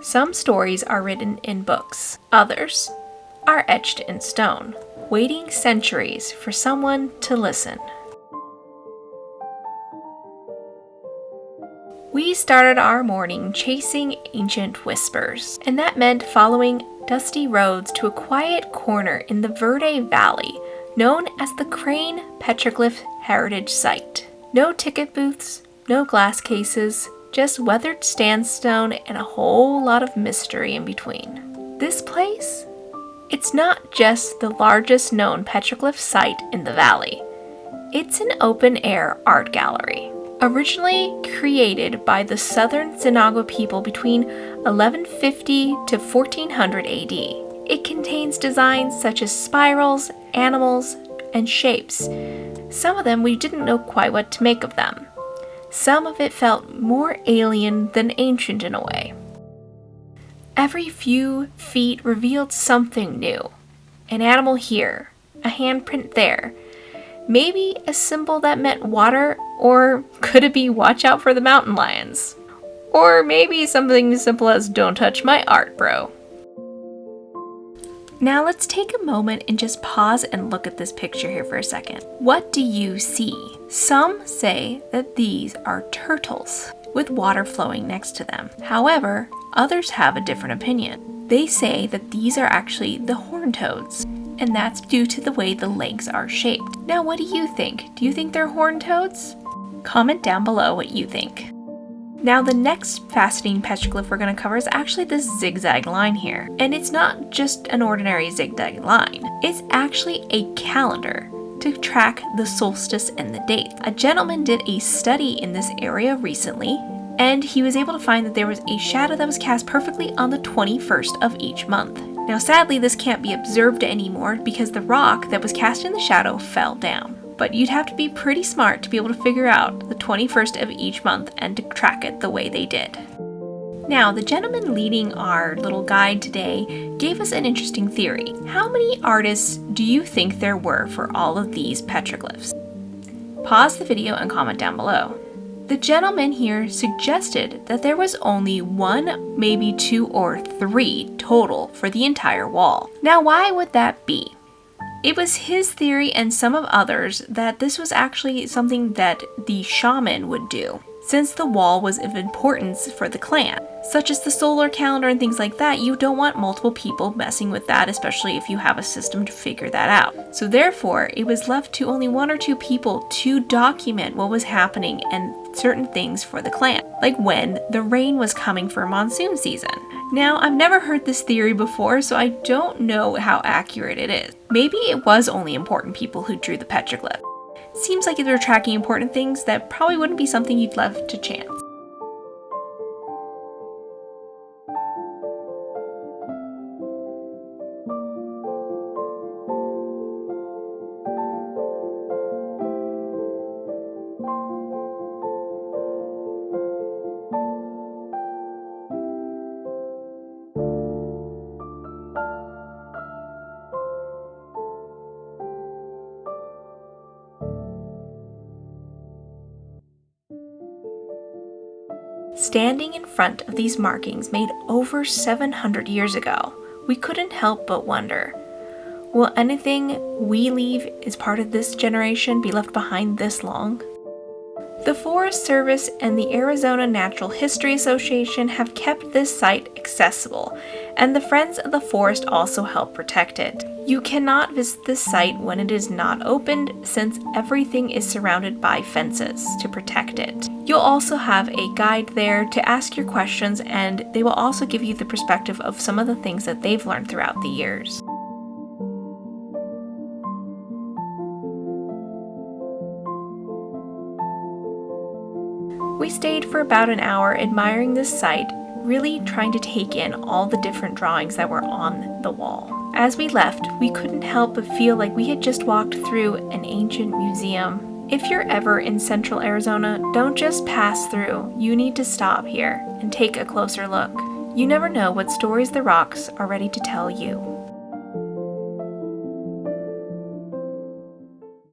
Some stories are written in books. Others are etched in stone, waiting centuries for someone to listen. We started our morning chasing ancient whispers, and that meant following dusty roads to a quiet corner in the Verde Valley, known as the Crane Petroglyph Heritage Site. No ticket booths, no glass cases, just weathered sandstone and a whole lot of mystery in between. This place? It's not just the largest known petroglyph site in the valley. It's an open-air art gallery. Originally created by the Southern Sinagua people between 1150 to 1400 AD, it contains designs such as spirals, animals, and shapes. Some of them we didn't know quite what to make of them. Some of it felt more alien than ancient in a way. Every few feet revealed something new. An animal here, a handprint there. Maybe a symbol that meant water, or could it be watch out for the mountain lions? Or maybe something as simple as don't touch my art, bro. Now let's take a moment and just pause and look at this picture here for a second. What do you see? Some say that these are turtles with water flowing next to them. However, others have a different opinion. They say that these are actually the horned toads, and that's due to the way the legs are shaped. Now, what do you think? Do you think they're horned toads? Comment down below what you think. Now, the next fascinating petroglyph we're going to cover is actually this zigzag line here. And it's not just an ordinary zigzag line. It's actually a calendar to track the solstice and the date. A gentleman did a study in this area recently, and he was able to find that there was a shadow that was cast perfectly on the 21st of each month. Now, sadly, this can't be observed anymore because the rock that was cast in the shadow fell down. But you'd have to be pretty smart to be able to figure out the 21st of each month and to track it the way they did. Now, the gentleman leading our little guide today gave us an interesting theory. How many artists do you think there were for all of these petroglyphs? Pause the video and comment down below. The gentleman here suggested that there was only 1, maybe 2 or 3 total for the entire wall. Now, why would that be? It was his theory and some of others that this was actually something that the shaman would do, since the wall was of importance for the clan. Such as the solar calendar and things like that, you don't want multiple people messing with that, especially if you have a system to figure that out. So therefore, it was left to only 1 or 2 people to document what was happening and certain things for the clan, like when the rain was coming for monsoon season. Now, I've never heard this theory before, so I don't know how accurate it is. Maybe it was only important people who drew the petroglyph. Seems like if they're tracking important things, that probably wouldn't be something you'd left to chance. Standing in front of these markings made over 700 years ago, we couldn't help but wonder, will anything we leave as part of this generation be left behind this long? The Forest Service and the Arizona Natural History Association have kept this site accessible, and the Friends of the Forest also help protect it. You cannot visit this site when it is not opened, since everything is surrounded by fences to protect it. You'll also have a guide there to ask your questions, and they will also give you the perspective of some of the things that they've learned throughout the years. We stayed for about an hour admiring this site, really trying to take in all the different drawings that were on the wall. As we left, we couldn't help but feel like we had just walked through an ancient museum. If you're ever in central Arizona, don't just pass through. You need to stop here and take a closer look. You never know what stories the rocks are ready to tell you.